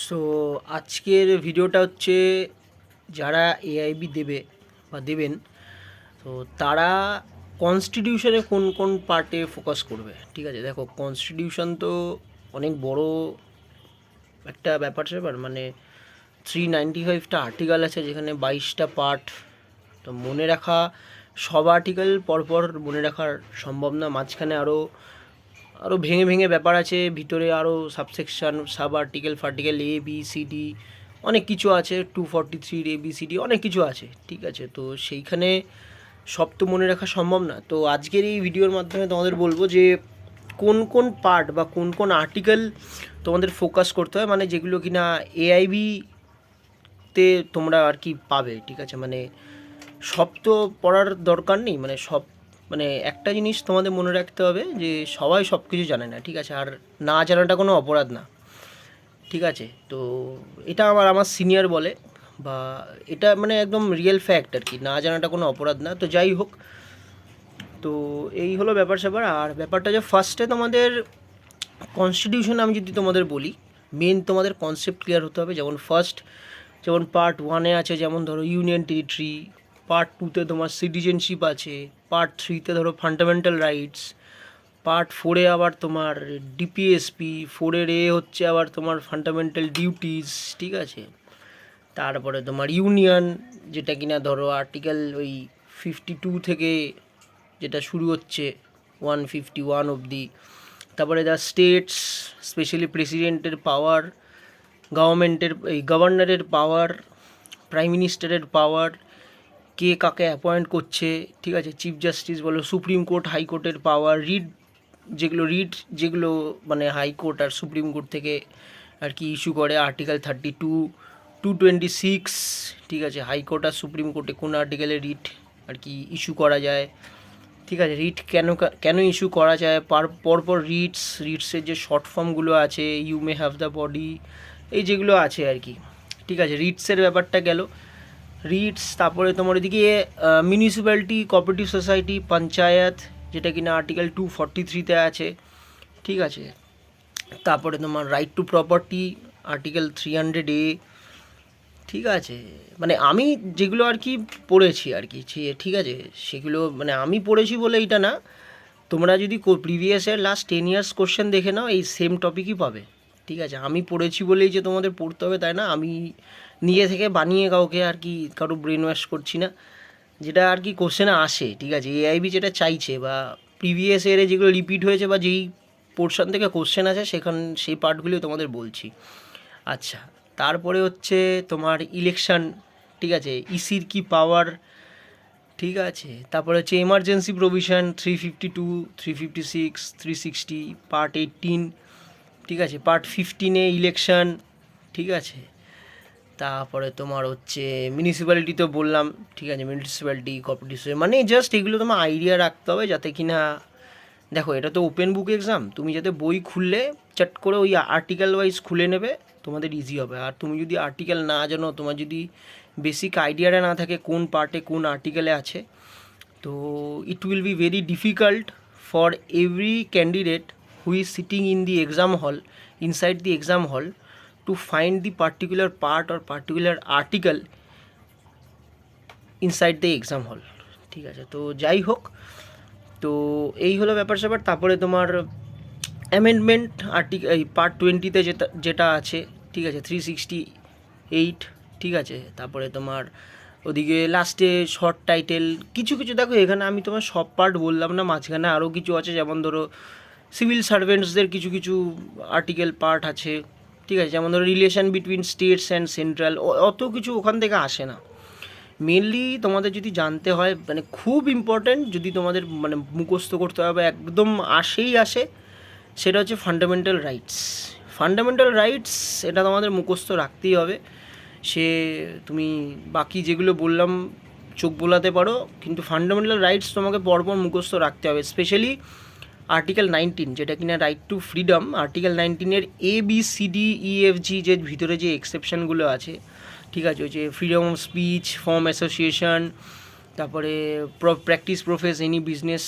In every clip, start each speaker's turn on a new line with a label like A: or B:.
A: So আজকের ভিডিওটা হচ্ছে যারা এআইবি দেবে বা দেবেন, তো তারা কনস্টিটিউশনে কোন কোন পার্টে ফোকাস করবে। ঠিক আছে, দেখো কনস্টিটিউশন তো অনেক বড় একটা ব্যাপার মানে 395টা আর্টিকেল আছে, যেখানে 22টা পার্ট। তো মনে রাখা সব আর্টিকেল পরপর মনে রাখার সম্ভব না, মাঝখানে আরও আরও ভেঙে ভেঙে ব্যাপার আছে, ভিতরে আরও subsection, sub article ফার্টিকেল, A B C D, অনেক কিছু আছে, 243 এ বি সি ডি, অনেক কিছু আছে। ঠিক আছে, তো সেইখানে সব তো মনে রাখা সম্ভব না। তো আজকের এই ভিডিওর মাধ্যমে তোমাদের বলবো যে কোন কোন পার্ট বা কোন কোন আর্টিকেল তোমাদের ফোকাস করতে হয়, মানে যেগুলো কিনা এআইবি তে তোমরা আর কি পাবে। ঠিক আছে, মানে সব তো পড়ার দরকার নেই, মানে সব, মানে একটা জিনিস তোমাদের মনে রাখতে হবে যে সবাই সব কিছু জানে না। ঠিক আছে, আর না জানাটা কোনো অপরাধ না। ঠিক আছে, তো এটা আমার সিনিয়র বলে, বা এটা মানে একদম রিয়েল ফ্যাক্ট আর কি, না জানাটা কোনো অপরাধ না। তো যাই হোক, তো এই হলো ব্যাপার স্যাপার। আর ব্যাপারটা যে ফার্স্টে তোমাদের কনস্টিটিউশন আমি যদি তোমাদের বলি, মেন তোমাদের কনসেপ্ট ক্লিয়ার হতে হবে। যেমন ফার্স্ট, যেমন পার্ট ওয়ানে আছে, যেমন ধরো ইউনিয়ন টেরিটরি, পার্ট টুতে তোমার সিটিজেনশিপ আছে, পার্ট থ্রিতে ধরো ফান্ডামেন্টাল রাইটস, পার্ট ফোরে আবার তোমার ডিপিএসপি, ফোরের এ হচ্ছে আবার তোমার ফান্ডামেন্টাল ডিউটিস। ঠিক আছে, তারপরে তোমার ইউনিয়ন, যেটা কিনা ধরো আর্টিকেল ওই 52 থেকে যেটা শুরু হচ্ছে 151 অবধি। তারপরে দ্য স্টেটস, স্পেশালি প্রেসিডেন্টের পাওয়ার, গভর্নমেন্টের এই গভর্নরের পাওয়ার, প্রাইম মিনিস্টারের পাওয়ার, কে কাকে অ্যাপয়েন্ট করছে। ঠিক আছে, চিফ জাস্টিস বলো, সুপ্রিম কোর্ট, হাইকোর্টের পাওয়ার, যেগুলো মানে হাইকোর্ট আর সুপ্রিম কোর্ট থেকে আর কি ইস্যু করে, আর্টিকেল 32, 226। ঠিক আছে, হাইকোর্ট আর সুপ্রিম কোর্টে কোন আর্টিকেলে রিট আর কি ইস্যু করা যায়। ঠিক আছে, রিট কেন কেন ইস্যু করা যায়, পরপর রিটসের যে শর্ট ফর্মগুলো আছে, you may have the body, এই যেগুলো আছে আর কি। ঠিক আছে, রিটসের ব্যাপারটা গেল। রিটস, তারপরে তোমার এদিকে মিউনিসিপ্যালিটি, কোঅপারেটিভ সোসাইটি, পঞ্চায়েত, যেটা কিনা আর্টিকেল 243-তে আছে। ঠিক আছে, তারপরে তোমার right two property, article 300A। ঠিক আছে, মানে আমি যেগুলো আর কি পড়েছি আর কি, ঠিক আছে, সেগুলো মানে আমি পড়েছি বলে এইটা না, তোমরা যদি previous year last 10 years question দেখে নাও, এই সেম টপিকই পাবে। ঠিক আছে, আমি পড়েছি বলেই যে তোমাদের পড়তে হবে তাই না, আমি নিজে থেকে বানিয়ে কাউকে আর কি কারো ব্রেন ওয়াশ করছি না, যেটা আর কি কোশ্চেনে আসে। ঠিক আছে, এআইবি যেটা চাইছে, বা প্রিভিয়াস ইয়ারে যেগুলো রিপিট হয়েছে, বা যেই পোর্শন থেকে কোশ্চেন আছে সেখান সেই পার্টগুলিও তোমাদের বলছি। আচ্ছা, তারপরে হচ্ছে তোমার ইলেকশন। ঠিক আছে, ইসির কি পাওয়ার। ঠিক আছে, তারপরে হচ্ছে এমার্জেন্সি প্রভিশন 352, 356, 360, পার্ট 18। ঠিক আছে, পার্ট 15-এ ইলেকশন। ঠিক আছে, তারপরে তোমার হচ্ছে মিউনিসিপ্যালিটি তো বললাম। ঠিক আছে, মিউনিসিপ্যালিটি, কোঅপারেটিভ, মানে জাস্ট এগুলো তোমার আইডিয়া রাখতে হবে, যাতে কিনা দেখো এটা তো ওপেন বুক এক্সাম, তুমি যাতে বই খুললে চট করে ওই আর্টিকেল ওয়াইজ খুলে নেবে, তোমাদের ইজি হবে। আর তুমি যদি আর্টিকেল না জানো, তোমার যদি বেসিক আইডিয়াটা না থাকে কোন পার্টে কোন আর্টিকেলে আছে, তো it will be very difficult for every candidate who is sitting in the exam hall, inside the exam hall, to find the particular part or particular article inside the exam hall. ঠিক আছে, তো যাই হোক, তো এই হলো ব্যাপার স্যাপার। তারপরে তোমার অ্যামেন্ডমেন্ট আর্টিকেল এই পার্ট 20-তে যেটা যেটা আছে। ঠিক আছে, 368। ঠিক আছে, তারপরে তোমার ওদিকে লাস্টে শর্ট টাইটেল কিছু কিছু, দেখো এখানে আমি তোমার সব পার্ট বললাম না, মাঝখানে আরও কিছু আছে, যেমন ধরো সিভিল সার্ভেন্টসদের কিছু কিছু আর্টিকেল পার্ট আছে। ঠিক আছে, যেমন ধরো relation between states and central, অত কিছু ওখান থেকে আসে না। মেনলি তোমাদের যদি জানতে হয়, মানে খুব ইম্পর্ট্যান্ট, যদি তোমাদের মানে মুখস্থ করতে হবে একদম আসে, সেটা হচ্ছে ফান্ডামেন্টাল রাইটস। ফান্ডামেন্টাল রাইটস এটা তোমাদের মুখস্থ রাখতেই হবে। সে তুমি বাকি যেগুলো বললাম চোখ বোলাতে পারো, কিন্তু ফান্ডামেন্টাল রাইটস তোমাকে পরপর মুখস্থ রাখতে হবে। স্পেশালি আর্টিকেল 19, যেটা কিনা রাইট টু ফ্রিডম, আর্টিকেল 19-এর ABCDEFG যে ভিতরে যে এক্সেপশনগুলো আছে। ঠিক আছে, ওই যে freedom of speech, form association, তারপরে প্র্যাকটিস প্রফেস এনি বিজনেস,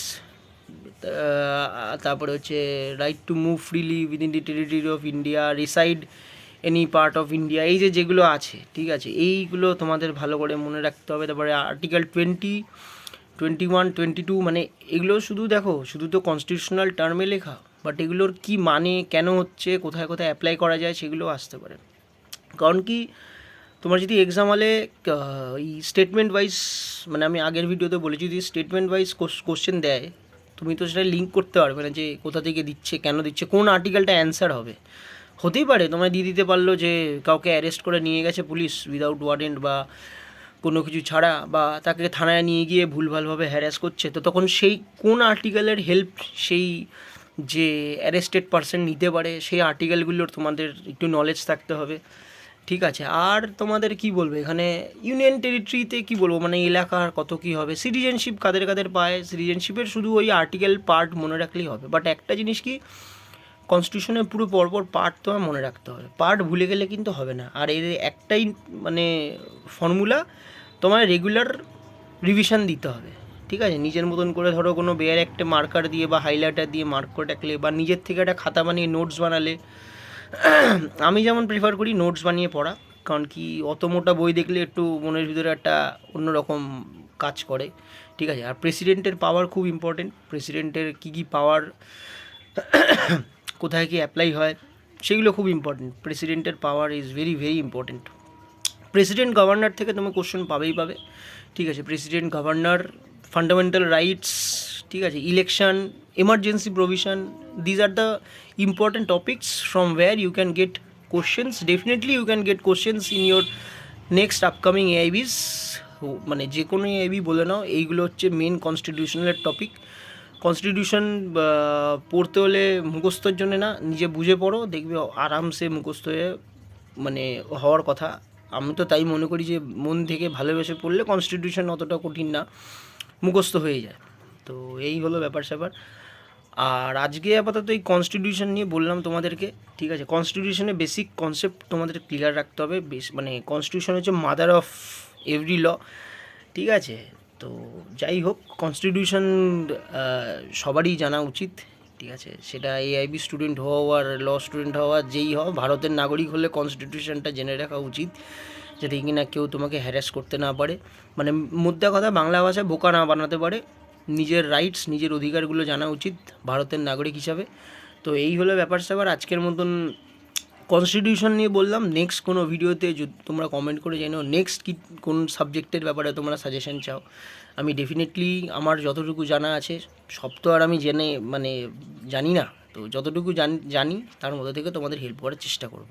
A: তারপরে হচ্ছে right to move freely within the territory of India, reside any part of India, এই যে যেগুলো আছে, ঠিক আছে, এইগুলো তোমাদের ভালো করে মনে রাখতে হবে। তারপরে আর্টিকেল 20, 21, 22, মানে এগুলো শুধু দেখো, শুধু তো কনস্টিটিউশনাল টার্মে লেখা, বাট এগুলোর কি মানে, কেন হচ্ছে, কোথায় কোথায় অ্যাপ্লাই করা যায়, সেগুলো আসতে পারে। কারণ কি, তোমার যদি এক্সাম হলে এই স্টেটমেন্ট ওয়াইজ, মানে আমি আগের ভিডিওতে বলেছি, যদি স্টেটমেন্ট ওয়াইজ কোশ্চেন দেয়, তুমি তো সেটা লিঙ্ক করতে পারবে না যে কোথা থেকে দিচ্ছে, কেন দিচ্ছে, কোন আর্টিকেলটা অ্যান্সার হবে। হতেই পারে তোমায় দিয়ে দিতে পারলো যে কাউকে অ্যারেস্ট করে নিয়ে গেছে পুলিশ উইদাউট ওয়ারেন্ট বা কোনো কিছু ছাড়া, বা তাকে থানায় নিয়ে গিয়ে ভুলভালভাবে হ্যারাস করছে, তো তখন সেই কোন আর্টিকেলের হেল্প সেই যে অ্যারেস্টেড পারসন নিতে পারে, সেই আর্টিকেলগুলোর তোমাদের একটু নলেজ থাকতে হবে, ঠিক আছে। আর তোমাদের কি বলবো, এখানে ইউনিয়ন টেরিটরিতে কি বলবো, মানে এলাকার কত কি হবে, সিটিজেনশিপ কাদের কাদের পায়, সিটিজেনশিপের শুধু ওই আর্টিকেল পার্ট মনে রাখলেই হবে। বাট একটা জিনিস কি, কনস্টিটিউশনের পুরো পরপর পার্ট তোমার মনে রাখতে হবে, পার্ট ভুলে গেলে কিন্তু হবে না। আর এর একটাই মানে ফর্মুলা, তোমার রেগুলার রিভিশন দিতে হবে, ঠিক আছে। নিজের মতন করে ধরো কোনো বেয়ার একটা মার্কার দিয়ে বা হাইলাইটার দিয়ে মার্ক করে রাখলে, বা নিজের থেকে একটা খাতা বানিয়ে নোটস বানালে। আমি যেমন প্রেফার করি নোটস বানিয়ে পড়া, কারণ কি অত মোটা বই দেখলে একটু মনের ভিতরে একটা অন্যরকম কাজ করে, ঠিক আছে। আর প্রেসিডেন্টের পাওয়ার খুব ইম্পর্টেন্ট, প্রেসিডেন্টের কী কী পাওয়ার, কোথায় কি অ্যাপ্লাই হয়, সেগুলো খুব ইম্পর্টেন্ট। প্রেসিডেন্টের power is very very important. President governor থেকে তুমি কোশ্চেন পাবেই পাবে, ঠিক আছে। প্রেসিডেন্ট গভর্নর, ফান্ডামেন্টাল রাইটস, ঠিক আছে, election, emergency provision, these are the important topics from where you can get questions. Definitely you can get questions in your next upcoming AIBs, মানে যে কোনো AIB বলে নাও, এইগুলো হচ্ছে মেন কনস্টিটিউশনাল টপিক। কনস্টিটিউশন পড়তে হলে মুখস্থর জন্য না, নিজে বুঝে পড়ো, দেখবে আরামসে মুখস্থ হয়ে মানে হওয়ার কথা। আমি তো তাই মনে করি যে মন থেকে ভালোবেসে পড়লে কনস্টিটিউশন অতটা কঠিন না, মুখস্থ হয়ে যায়। তো এই হলো ব্যাপার স্যাপার। আর আজকে আপাতত এই কনস্টিটিউশন নিয়ে বললাম তোমাদেরকে, ঠিক আছে। কনস্টিটিউশনের বেসিক কনসেপ্ট তোমাদের ক্লিয়ার রাখতে হবে, মানে কনস্টিটিউশন হচ্ছে মাদার অফ এভরি ল, ঠিক আছে। তো যাই হোক, কনস্টিটিউশন সবারই জানা উচিত, ঠিক আছে। সেটা এআইবি স্টুডেন্ট হও আর ল স্টুডেন্ট হও আর যেই হও, ভারতের নাগরিক হলে কনস্টিটিউশনটা জেনে রাখা উচিত, যাতে কিনা কেউ তোমাকে হ্যারাস করতে না পারে, মানে মুদ্রা কথা বাংলা ভাষায় বোকা না বানাতে পারে। নিজের রাইটস, নিজের অধিকারগুলো জানা উচিত ভারতের নাগরিক হিসাবে। তো এই হলো ব্যাপার স্যাপার, আজকের মতন কনস্টিটিউশন নিয়ে বললাম। নেক্সট কোনো ভিডিওতে যদি তোমরা কমেন্ট করে জানো নেক্সট কি কোন সাবজেক্টের ব্যাপারে তোমরা সাজেশন চাও, আমি ডেফিনেটলি আমার যতটুকু জানা আছে, সব তো আর আমি জেনে মানে জানি না, তো যতটুকু জানি তার মধ্যে থেকে তোমাদের হেল্প করার চেষ্টা করব।